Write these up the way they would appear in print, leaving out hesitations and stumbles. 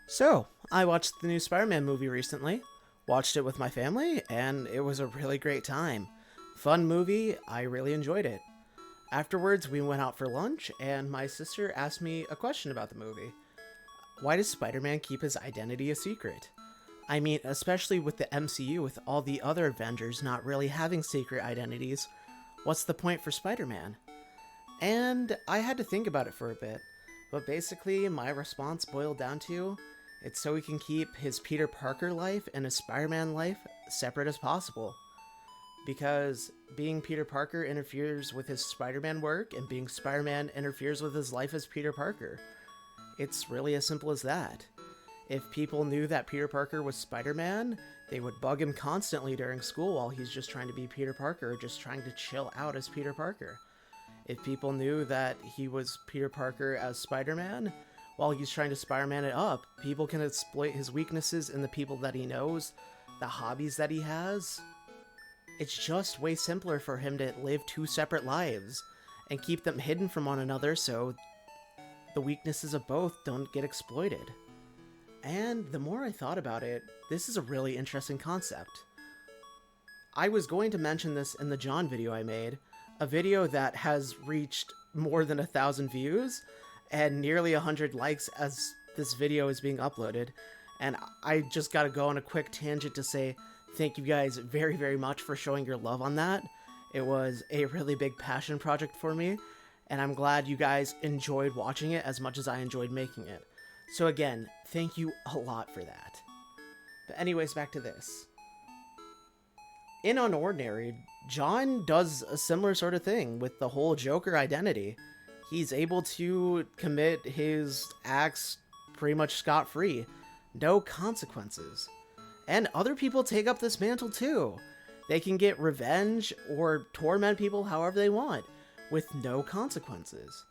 So, I watched the new Spider-Man movie recently, watched it with my family, and it was a really great time. Fun movie, I really enjoyed it. Afterwards, we went out for lunch, and my sister asked me a question about the movie. Why does Spider-Man keep his identity a secret? I mean, especially with the MCU, with all the other Avengers not really having secret identities, what's the point for Spider-Man? And I had to think about it for a bit, but basically, my response boiled down to it's so he can keep his Peter Parker life and his Spider Man life separate as possible. Because being Peter Parker interferes with his Spider Man work, and being Spider Man interferes with his life as Peter Parker. It's really as simple as that. If people knew that Peter Parker was Spider Man, they would bug him constantly during school while he's just trying to be Peter Parker, or just trying to chill out as Peter Parker. If people knew that he was Peter Parker as Spider-Man, while he's trying to Spider-Man it up, people can exploit his weaknesses in the people that he knows, the hobbies that he has. It's just way simpler for him to live two separate lives and keep them hidden from one another so the weaknesses of both don't get exploited. And the more I thought about it, this is a really interesting concept. I was going to mention this in the John video I made, a video that has reached more than 1,000 views and nearly 100 likes as this video is being uploaded. And I just gotta go on a quick tangent to say thank you guys very, very much for showing your love on that. It was a really big passion project for me, and I'm glad you guys enjoyed watching it as much as I enjoyed making it. So again, thank you a lot for that. But anyways, back to this. In Unordinary, John does a similar sort of thing with the whole Joker identity. He's able to commit his acts pretty much scot-free. No consequences. And other people take up this mantle too. They can get revenge or torment people however they want, with no consequences.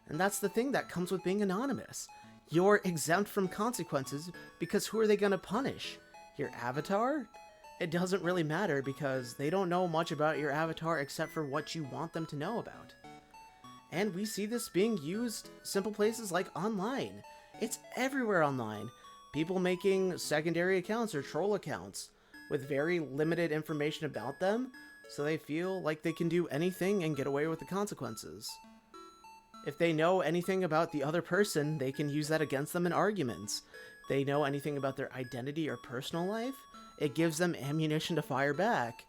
And that's the thing that comes with being anonymous. You're exempt from consequences because who are they going to punish? Your avatar? It doesn't really matter because they don't know much about your avatar except for what you want them to know about. And we see this being used simple places like online. It's everywhere online. People making secondary accounts or troll accounts with very limited information about them, so they feel like they can do anything and get away with the consequences. If they know anything about the other person, they can use that against them in arguments. If they know anything about their identity or personal life, it gives them ammunition to fire back.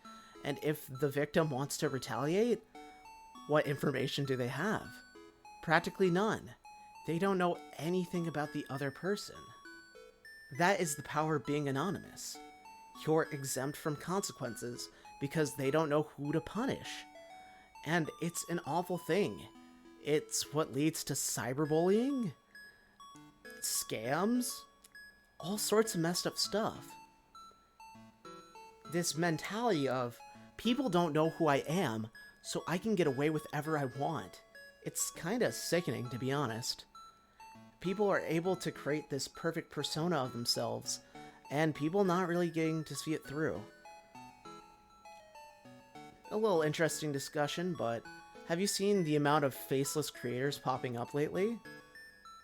And if the victim wants to retaliate, what information do they have? Practically none. They don't know anything about the other person. That is the power of being anonymous. You're exempt from consequences because they don't know who to punish. And it's an awful thing. It's what leads to cyberbullying, scams, all sorts of messed up stuff. This mentality of, people don't know who I am, so I can get away with whatever I want. It's kinda sickening, to be honest. People are able to create this perfect persona of themselves, and people not really getting to see it through. A little interesting discussion, but have you seen the amount of faceless creators popping up lately?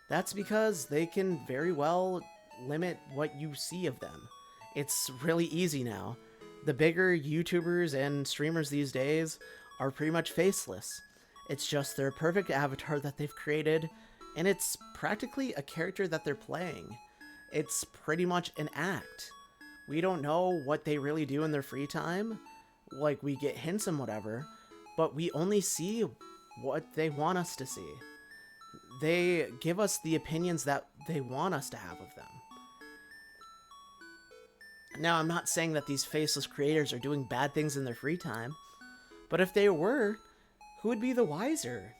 That's because they can very well limit what you see of them. It's really easy now. The bigger YouTubers and streamers these days are pretty much faceless. It's just their perfect avatar that they've created, and it's practically a character that they're playing. It's pretty much an act. We don't know what they really do in their free time. Like, we get hints and whatever, but we only see what they want us to see. They give us the opinions that they want us to have of them. Now, I'm not saying that these faceless creators are doing bad things in their free time, but if they were, who would be the wiser?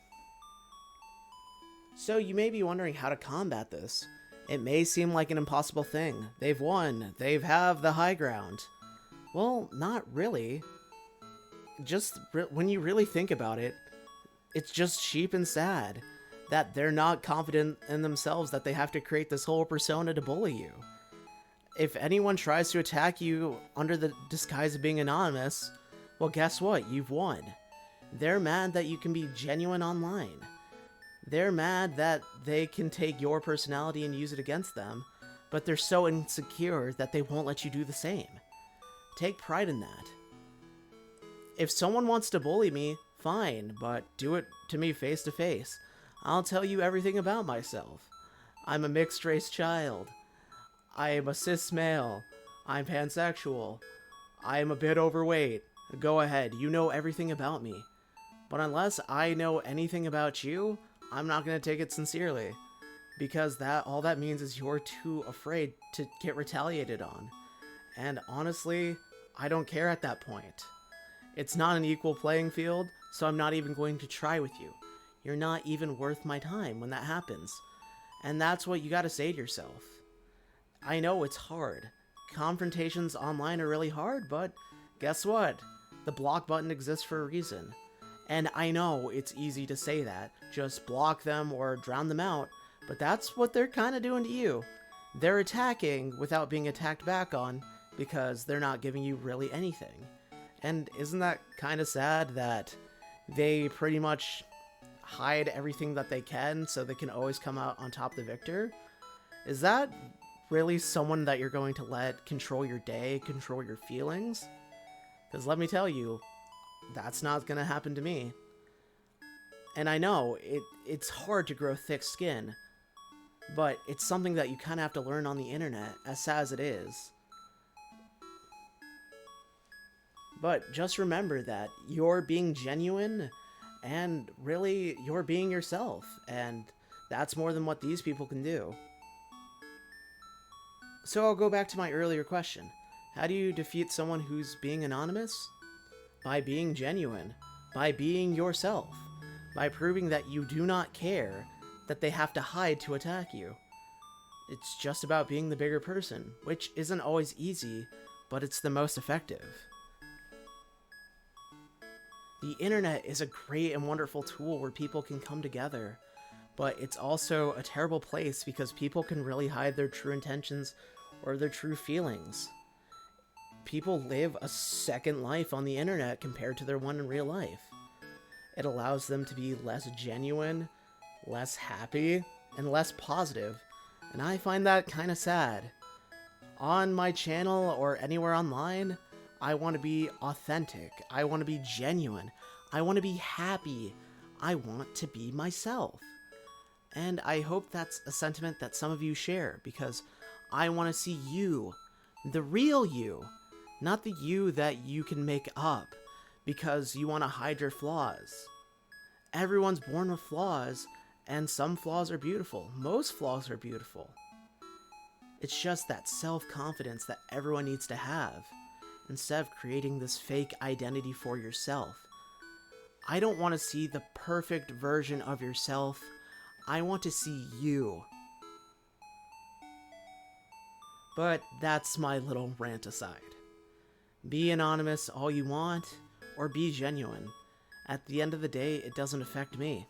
So you may be wondering how to combat this. It may seem like an impossible thing. They've won. They have the high ground. Well, not really. Just when you really think about it, it's just cheap and sad that they're not confident in themselves that they have to create this whole persona to bully you. If anyone tries to attack you under the disguise of being anonymous, well, guess what? You've won. They're mad that you can be genuine online. They're mad that they can take your personality and use it against them, but they're so insecure that they won't let you do the same. Take pride in that. If someone wants to bully me, fine, but do it to me face to face. I'll tell you everything about myself. I'm a mixed-race child. I am a cis male. I'm pansexual. I am a bit overweight. Go ahead, you know everything about me. But unless I know anything about you, I'm not going to take it sincerely. Because all that means is you're too afraid to get retaliated on. And honestly, I don't care at that point. It's not an equal playing field, so I'm not even going to try with you. You're not even worth my time when that happens. And that's what you gotta say to yourself. I know it's hard. Confrontations online are really hard, but guess what? The block button exists for a reason. And I know it's easy to say that, just block them or drown them out, but that's what they're kinda doing to you. They're attacking without being attacked back on, because they're not giving you really anything. And isn't that kind of sad that they pretty much hide everything that they can so they can always come out on top the victor? Is that really someone that you're going to let control your day, control your feelings? Because let me tell you, that's not going to happen to me. And I know it's hard to grow thick skin, but it's something that you kind of have to learn on the internet, as sad as it is. But just remember that you're being genuine, and really, you're being yourself, and that's more than what these people can do. So I'll go back to my earlier question. How do you defeat someone who's being anonymous? By being genuine. By being yourself. By proving that you do not care that they have to hide to attack you. It's just about being the bigger person, which isn't always easy, but it's the most effective. The internet is a great and wonderful tool where people can come together, but it's also a terrible place because people can really hide their true intentions or their true feelings. People live a second life on the internet compared to their one in real life. It allows them to be less genuine, less happy, and less positive, and I find that kind of sad. On my channel or anywhere online, I want to be authentic. I want to be genuine. I want to be happy. I want to be myself. And I hope that's a sentiment that some of you share, because I want to see you, the real you, not the you that you can make up because you want to hide your flaws. Everyone's born with flaws, and some flaws are beautiful. Most flaws are beautiful. It's just that self-confidence that everyone needs to have, instead of creating this fake identity for yourself. I don't want to see the perfect version of yourself. I want to see you. But that's my little rant aside. Be anonymous all you want, or be genuine. At the end of the day, it doesn't affect me.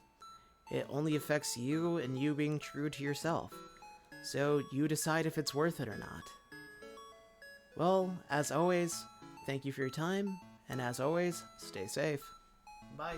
It only affects you and you being true to yourself. So you decide if it's worth it or not. Well, as always, thank you for your time, and as always, stay safe. Bye.